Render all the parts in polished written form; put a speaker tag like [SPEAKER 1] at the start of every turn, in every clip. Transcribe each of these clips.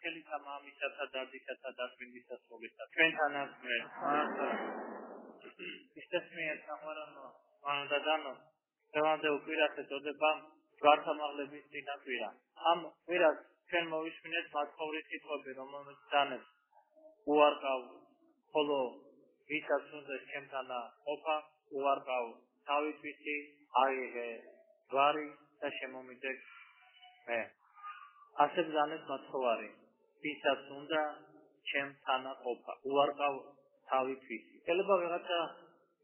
[SPEAKER 1] ხელითა მამისათა დადისათა და წმინდისა სულისა ჩვენთანაც მე ისწრაფია საყვარელო მანდადანო დავანდეო კვირას ეწოდება ჯვართამაღლების წინა კვირა ამ კვირას ჩვენ მოვისმინეთ მაცხოვრის სიტყვები რომელმაც დანებს უარყავ ხოლო ვისაც უნდა ჩემთანა ყოფა უარყავ თავისვისი აიღე ჯვარი და შემომიძეგ მე ასე ბრძანებს მაცხოვარი ვისაც უნდა ჩემთანა ყოფა უარყავ თავისვისი შეიძლება ვიღაცა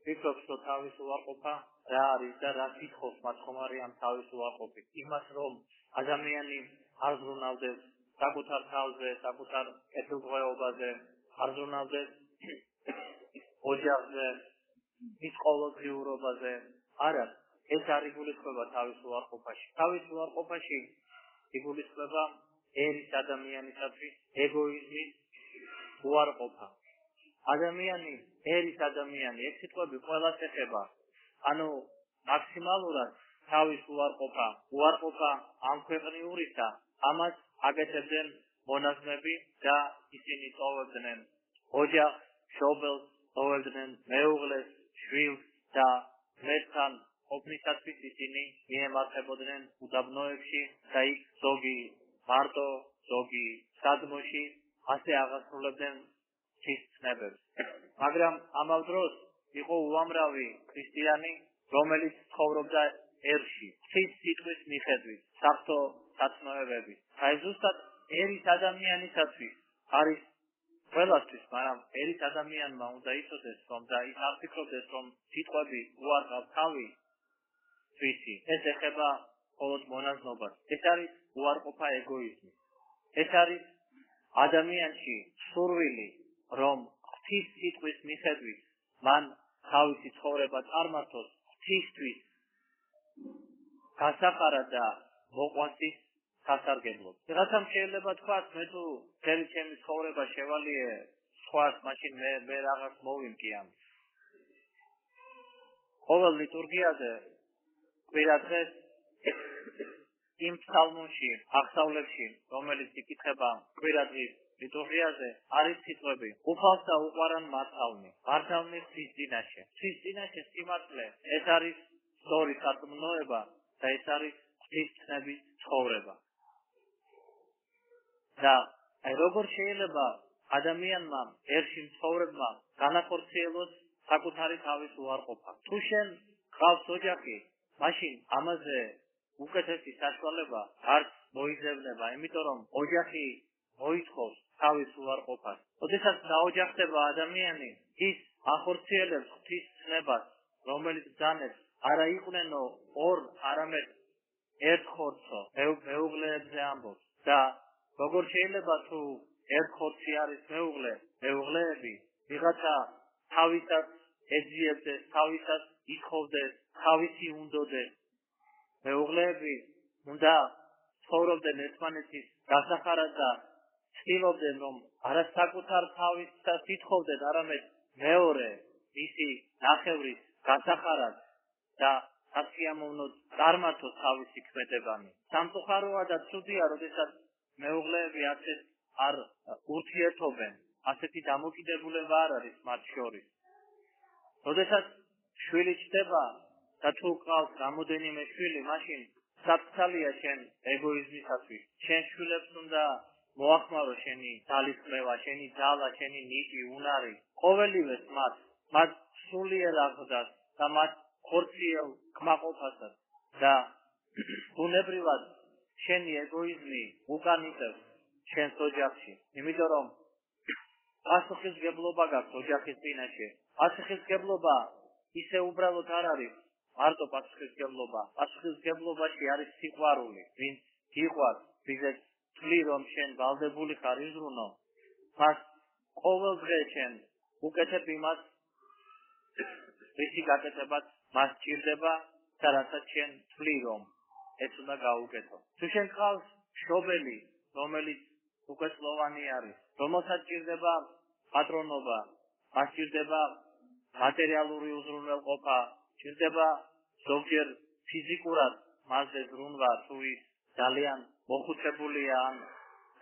[SPEAKER 1] ვიფიქრობს რომ თავის უარყოფა რა არის და რა ითხოვს მაცხოვარი ამ თავის უარყოფით იმას რომ ადამიანი არ ზრუნავდეს საკუთარ თავზე საკუთარ კეთილდღეობაზე არ ზრუნავდეს ოჯახზე მის ყოველდღიურობაზე არა ეს არ იგულისხმება თავის უარყოფაში თავის უარყოფაში იგულისხმება ერის ადამიანისათვის ეგოიზმის უარყოფა ადამიანი ერის ადამიანი ეს სიტყვები ყველას ეხება ანუ მაქსიმალურად თავის უარყოფა ამ ქვეყნიურისა ამას აკეთებდნენ მონაზვნები და ისინი წოვებდნენ ოჯახს მშობელს წოვებდნენ მეუღლეს შვილს და მერთან ყოფნისათვის ისინი მიემართებოდნენ უდაბნოებში და იქ ზოგი მარტო ზოგი სადმოში ასე აღასრულებდნენ ცნებებს მაგრამ ამავ დროს იყო უამრავი ქრისტიანი რომელიც ცხოვრობდა ერში ღვთის სიტყვის მიხედვით საღვთო საცნობებით აი ზუსტად ერის ადამიანისათვის არის ყველასთვის მაგრამ ერის ადამიანმა უნდა იცოდეს რომ და ის არ ფიქრობდეს რომ სიტყვები უარყავ თავისვისი ეს ეხება მხოლოდ მონაზნობას ეს არის უარყოფა ეგოიზმი ეს არის ადამიანში სურვილი რომ ღვთის სიტყვის მიხედვით მან თავისი ცხოვრება წარმართოს ღვთისთვის გასაყარა და მოყვასის სასარგებლოდ. Რაღაცამ შეიძლება თქვას მე თუ მთელი ჩემი ცხოვრება შევალიე სხვას მაშინ მე რაღაც მოვიმკი ამის. ყოველ ლიტურგიაზე კვირა დღეს იმ ფსალმუნში აღსავლებში რომელიც იკითხება კვირა დღის ლიტურგიაზე არის სიტყვები უფალსა უყვარან მართავნი ღვთის წინაშე სიმართლე ეს არის სწორი სარწმუნოება და ეს არის ღვთის ცნების ცხოვრება და როგორ შეიძლება ადამიანმა ერში მცხოვრებმა განახორციელოს საკუთარი თავის უარყოფა თუ შენ გყავს ოჯახი მაშინ ამაზე უკეთესი საშუალება არ მოიძებნება იმიტომ რომ ოჯახი მოითხოვს თავის უარყოფას. Ოდესაც დაოჯახდება ადამიანი, ის ახორციელებს ღვთის ცნებას, რომელიც ბრძანებს არა იყვნენ ორ, არამედ ერთ ხორცო, მეუღლეებზე ამბობს და როგორ შეიძლება თუ ერთ ხორცი არის მეუღლეები, ვიღაცა თავისას ეძიებდეს, თავისას ითხოვდეს, თავისი უნდოდეს. მეუღლეები უნდა ცხოვრობდნენ ერთმანეთის გასახარად და ცდილობდნენ რომ არა საკუთარ თავისას ითხოვდნენ, არამედ მეორე მისი ნახევრის გასახარად და სასიამოვნოდ წარმართოს თავისი ქმედებანი. სამწუხაროა და ცუდია, როდესაც მეუღლეები ასე არ ურთიერთობენ, ასეთი დამოკიდებულება არ არის მათ შორის. როდესაც შვილი ჩდება და თუ ყავს რამოდენიმე შვილი, მაშინ საფრთხეა შენ ეგოიზმისათვის. შენ შვილებს უნდა მოახმარო შენი ძალისხმევა, შენი ძალა, შენი ნიჭი, უნარი. ყოველივეს მათ სულიერ აღზრდას და მათ ხორციელ კმაყოფასაც და ბუნებრივად შენი ეგოიზმი უკან იწევს შენს ოჯახში. იმიტომ რომ პასუხისმგებლობა გაქვს ოჯახის წინაშე. პასუხისმგებლობა ისე უბრალოდ არ არის მარტო პასუხისმგებლობა. პასუხისმგებლობაში არის სიყვარული. ვინც გიყვარს, ვიზეთ თვლი რომ შენ ვალდებული ხარ იზრუნო, მას ყოველ დღე შენ უკეთებ იმას, რისი გაკეთებაც მას სჭირდება და რასაც შენ თვლი რომ ეს უნდა გაუკეთო. თუ შენ გყავს მშობელი, რომელიც უკეთლოვანი არის, რომელსაც სჭირდება პატრონობა, მას სჭირდება მატერიალური უზრუნველყოფა, სჭირდება ზოგჯერ ფიზიკურად მასზე ზრუნვა, თუ ის ძალიან მოხუცებულია ან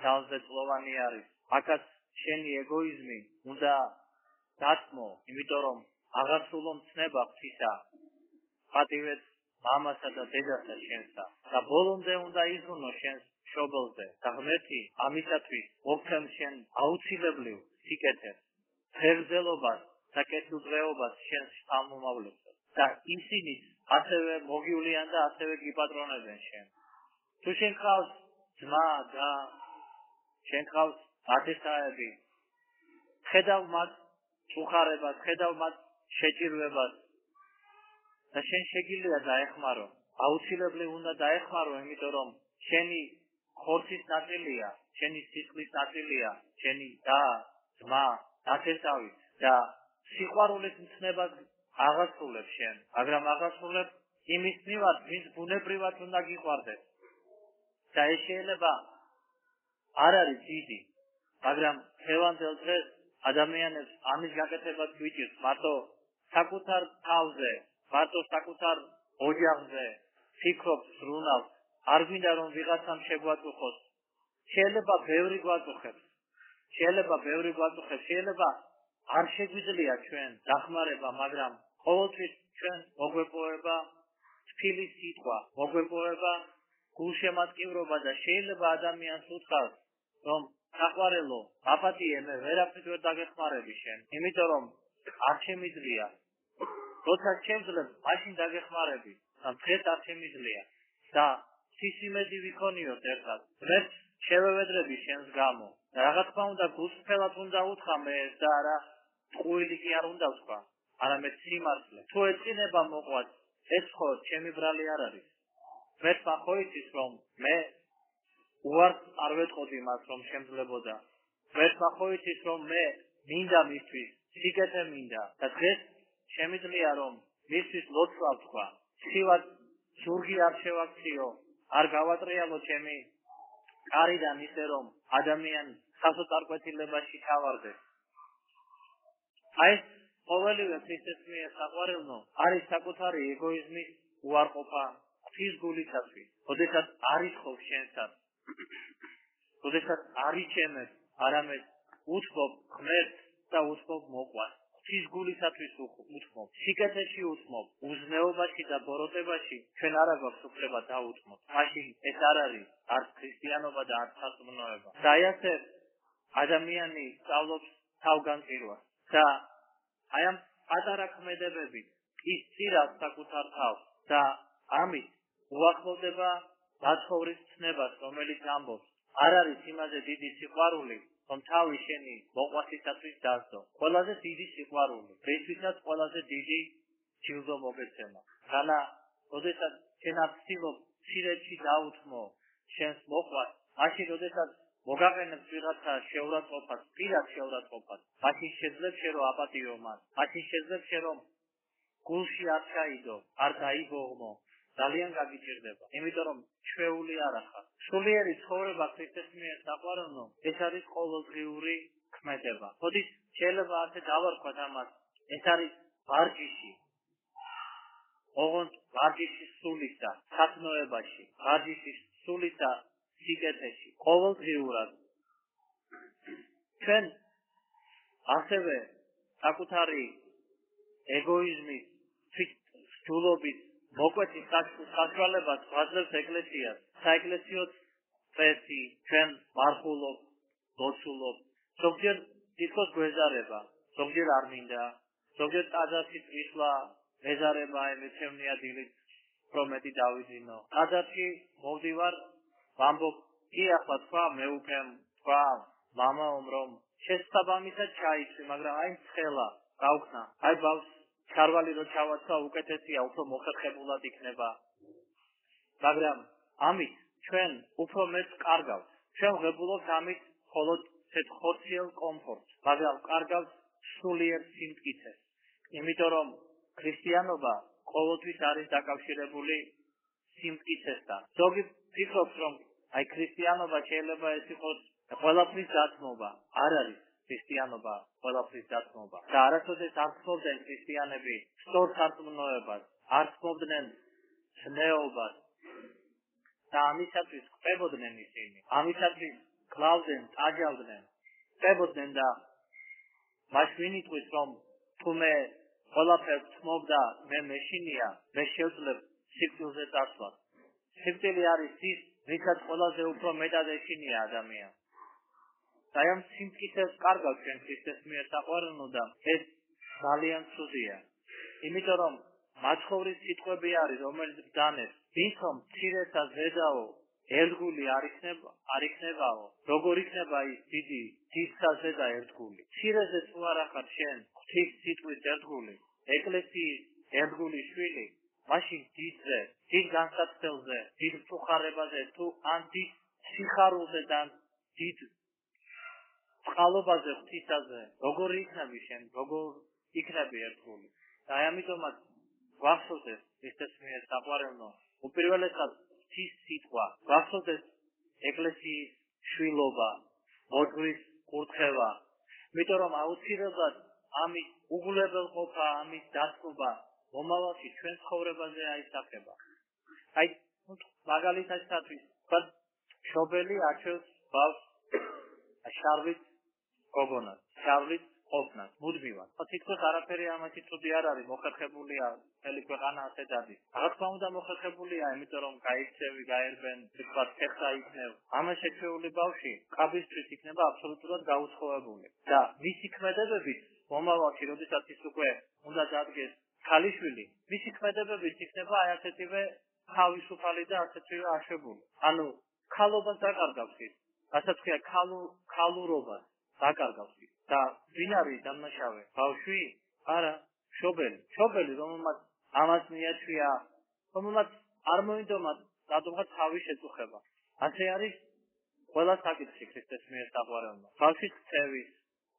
[SPEAKER 1] ძალზე წლოვანი არის. აქაც შენი ეგოიზმი უნდა დათმო, იმიტომ რომ აღარ სულო მცნება ღვთისა. პატივეთ მამასა და დედასა შენსა და ბოლომდე უნდა იზრუნო შენს მშობელზე და ღმერთი ამისათვის მოგცემს შენ აუცილებელ სიკეთეს, ფერზელობას და კეთილდღეობას შენს შთამომავლებზე და ისინი ასევე მოგივლიან და ასევე გიპატრონებენ შენ. თუ შენ ხავს ძმა და შენ ხავს ათესაები, ხედავ მათ უხარებას, ხედავ მათ შეჭირვებას და შენ შეგიძლია დაეხმარო. აუცილებლად უნდა დაეხმარო, იმიტომ რომ შენი ხორცის ნაწილია, შენი სისხლის ნაწილია, შენი და ძმა, ათესავი და სიყვარულის მცნებას აღასრულებ შენ, მაგრამ აღასრულებ იმის მივად, ვინც ბუნებრივად უნდა გიყვარდეს. და ეს შეიძლება არ არის დიდი, მაგრამ ხევანდელ დღეს ადამიანებს ამის გაკეთებას გვიჭირს მარტო საკუთარ თავზე, მარტო საკუთარ ოჯახზე ფიქრობს, ზრუნავს, არ გვინდა რომ ვიღაცამ შეგვაწუხოს. შეიძლება ბევრი გვაწუხებს, შეიძლება არ შეგვიძლია ჩვენ დახმარება, მაგრამ ყოველთვის ჩვენ მოგვეპოვება თბილი სიტყვა, მოგვეპოვება გულშემატკივრობა და შეიძლება ადამიანს უთხრას, რომ საყვარელო, აპატიე, მე ვერაფრით ვერ დაგეხმარები შენ, იმიტომ რომ არ შემიძლია. როცა შევძლებ, მაშინ დაგეხმარები, და დღეს არ შემიძლია და სისიმედი ვიქონიოთ ერთად. ღმერთს შევევედრები შენს გამო. და რა თქმა უნდა, გულწრფელად უნდა უთხრა მე ეს და არა ტყუილი კი არ უნდა ვთქვა, არამედ სიმართლე. თუ ეწყინება მოყვათ, ეს ხო ჩემი ბრალი არ არის. ღმერთმა ხო იცის, რომ მე უარს არ ვეტყოდი მას, რომ შემძლებოდა. ღმერთმა ხო იცის, რომ მე მინდა მისთვის, სიკეთე მინდა და დღეს შემიძლია რომ მისთვის ლოცვა ვთქვა. ცივად ზურგი არ შევაქციო, არ გავატრიალო ჩემი კარიდან ისე რომ ადამიანი სასოწარკვეთილებაში ჩავარდეს. აი ეს ყოველივე ქრისტეს მიერ საყვარელნო არის საკუთარი ეგოიზმის უარყოფა ღვთის გულისათვის. როდესაც არ ითხოვ შენსაც, როდესაც არ იჩემებ, არამედ უთმობ ღმერთს და უთმობ მოყვარს. ღვთის გულისათვის უთმობ, სიკეთეში უთმობ, უზნეობაში და ბოროტებაში ჩვენ არ გვაქვს უფლება დაუთმოთ. მაშინ ეს არ არის არც ქრისტიანობა და არც სარწმუნოება. და აი ასე ადამიანი სწავლობს თავგანწირვას და აი ამ პატარა ქმედებებით ის წირავს საკუთარ თავს და ამით უახლოვდება დაცხოვრის ცნებას, რომელიც ამბობს, არ არის იმაზე დიდი სიყვარული, რომ თავი შენი მოყვასისათვის დასდო. ყველაზე დიდი სიყვარული, რისთვისაც ყველაზე დიდი ჯილდო მოგეცემა. რანა, როდესაც შენ არ ვცდილობ მცირედში დაუთმო შენს მოყვარს, მაშინ როდესაც მოგაყენებს ვიღაცა შეურაცხყოფას, პირად შეურაცხყოფას, მაშინ შეძლებ შენ რომ აპატიო მას, მაშინ შეძლებ შენ რომ გულში არ ჩაიდო, არ დაიბოღმო, ძალიან გაგიჭირდება, იმიტომ რომ ჩვეული არ ახარ. სულიერი ცხოვრება ქრისტეს მიერ საყვარელნო, ეს არის ყოველდღიური ქმედება. ხოდის შეიძლება ასე დავარქვათ ამას, ეს არის ვარჯიში. ოღონდ ვარჯიშის სულისა, სათნოებაში, ვარჯიშის სულისა სიკეთეში, ყოველდღიურად. ჩვენ ასევე საკუთარი ეგოიზმის, თვითსჯულობის მოკვეთის საშუალებას ვაძლევს ეკლესიას. საეკლესიო წესი, ჩვენ ვარხულობ, ლოცულობ. ზოგჯერ თითქოს გვეზარება, ზოგჯერ არ მინდა, ზოგჯერ ტაძარში წვისლა ეზარება, მეცემნია დილით, პრომეთი დავიძინო. ტაძარში მოვდივარ, ვამბობ, კი ახლა თქვა მეუფემ, თქვა მამაომ, რომ შესაბამისად ჩაიცვი, მაგრამ აი ცხელა, გავხსნა, აი ბავშვს ჩარვალი რო ჩავაცვა, უკეთესია, უფრო მოხერხებულად იქნება. მაგრამ ამით ჩვენ უფრო მეტ კარგავს. ჩვენ ვღებულობთ ამით მხოლოდ ცეთ ხორციელ კომფორტს, მაგრამ კარგავს სულიერ სიმტკიცეს. იმიტომ რომ ქრისტიანობა ყოველთვის არის დაკავშირებული სიმტკიცესთან. ზოგი ფიქრობს, რომ აი ქრისტიანობა შეიძლება ეს იყოს ყველაფრის დათმობა. არ არის ქრისტიანობა ყველაფრის დათმობა. და არასოდეს არ თმობდნენ ქრისტიანები სწორ სარწმუნოებას, არ თმობდნენ ზნეობას და ამისათვის ყვებოდნენ ისინი. ამისათვის კლავდნენ, აჯავდნენ, წებოდნენ და მას ვინ იტყვის რომ თუ მე ყველაფერს თმობდა მე მეშინია, მე შევძლებ სიკვდილზე წასვლას. სიკვდილი არის ის, ვისაც ყველაზე უფრო მეტად ეშინია ადამიანს. და ამ სიმტკიცეს კარგავს ჩვენ ქრისტეს მიერ საყვარელო და ეს ძალიან ცუდია. იმიტომ რომ მაცხოვრის სიტყვები არის, რომელიც ბრძანებს, ვინცომ მცირეთა ზედაო, ერთგული არ იქნებაო, როგორ იქნება ის დიდი დიდსა ზედა ერთგული. მცირეზე თუ არ ახარ შენ ღვთის სიტყვის ერთგული, ეკლესიის ერთგული შვილი, მაშინ დიდზე, დიდ განსაცდელზე, დიდ მწუხარებაზე თუ ან დიდ სიხარულზე და დიდ წყალობაზე ღვთისაზე, როგორ იქნები შენ, როგორ იქნები ერთგული. და ამიტომაც გვახსოვდეს ქრისტეს მიერ საყვარელო, უპირველესად ღვთის სიტყვა, გვახსოვდეს ეკლესიის შვილობა, მოძღვრის კურთხევა, იმიტომ რომ აუცილებლად ამის უგულებელყოფა, ამის დაცვა მომავალში ჩვენ ცხოვრებაზე აისახება. აი, მაგალითადაც მშობელი აჩევს ბავშვს შარვით გოგონას, შარვით ყოფნას, მუდმივად. თითქოს არაფერი ამაში ცუდი არ არის, მოხერხებულია მთელი ქვეყანა ასე დადის. რა თქმა უნდა მოხერხებულია, იმიტომ რომ გაიქცევი, გაერბენ, თქვათ ფეხსა იქნევ. ამას შეჩეული ბავშვი კაბისთვის იქნება აბსოლუტურად გაუცხოებული. და მისი ქმედებებით მომავალში, როდესაც ის უკვე უნდა დადგეს ქალიშვილი, მისი ქმედებებით იქნება აი ასეთივე თავისუფალი და ასეთივე აშვებული. ანუ ქალობას დაკარგავს ის. რასაც ქვია ქალურობას დაკარგავს ის. და ვინ არის დამნაშავე? ბავშვი? არა, მშობელი, რომელმაც ამას მიაჩვია, რომელმაც არ მოინდომა რატომღაც თავი შეწუხება. ასე არის ყველა საკითხი ქრისტეს მიერ საყვარელო. ბავშვის ქცევის,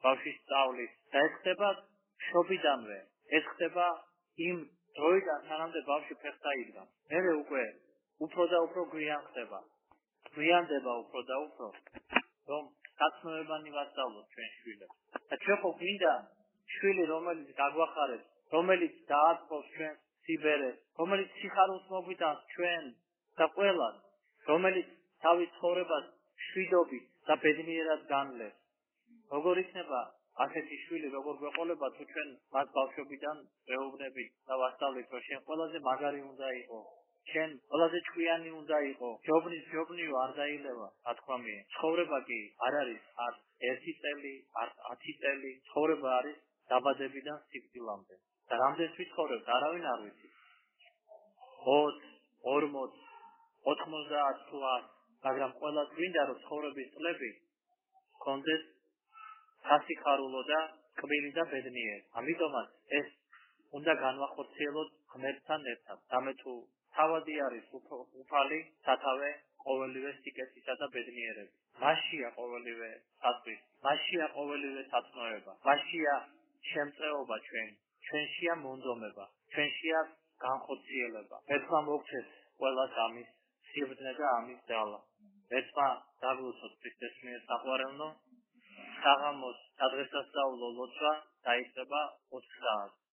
[SPEAKER 1] ბავშვის სწავლის და ეს ხდება მშობიდანვე. ეს ხდება იმ დროიდან, სანამდე ბავშვი ფეხსა იდგა. მერე უკვე უფრო და უფრო გვიან ხდება. გვიანდება უფრო და უფრო, რომ საცნობებანი ვასწავლოთ ჩვენ შვილებს. და ჩვენ ხო გვინდა შვილი, რომელიც გაგვახარებს, რომელიც დააწყობს ჩვენ სიბერეს, რომელიც სიხარულს მოგვიტანს ჩვენ და ყველას, რომელიც თავის ცხოვრებას შვიდობით და ბედნიერად განვლევს. როგორ იქნება ასეთი შვილი, როგორ გვეყოლება თუ ჩვენ მას ბავშვობიდან ვეუბნებით და ვასწავლით, რომ შენ ყველაზე მაგარი უნდა იყო. შენ ყველაზე ჭკვიანი უნდა იყო, ჯობნიო არ დაილევა, რა თქმა უნდა. ცხოვრება კი არ არის არ 1 წელი, არ 10 წელი, ცხოვრება არის დაბადებიდან სიკვდილამდე. და რამდენს ვიცხოვრებთ, არავინ არ ვიცი. 20, 40, 90 თუ 100, მაგრამ ყველას გვინდა რომ ცხოვრების წლები გქონდეს სასიხარულო და კბილი და ბედნიერი. ამიტომაც ეს უნდა განვახორციელოთ ღმერთთან ერთად. ამე თუ თავადი არის უფალი, სათავე ყოველივე სიკეთისა და ბედნიერების. მასშია ყოველივე საწვისი, მასშია ყოველივე საწნოება, მასშია შემწეობა ჩვენშია მონდომება, ჩვენშია განხორციელება. ერთმა მოგცეს ყველას ამის სიბრძნე და ამის ძალა. ერთმა დაგლოცოთ ქრისტეს მიერ საყვარელო, საღამოს სადღესასწაულო ლოცვა დაიწყება 4 საათს.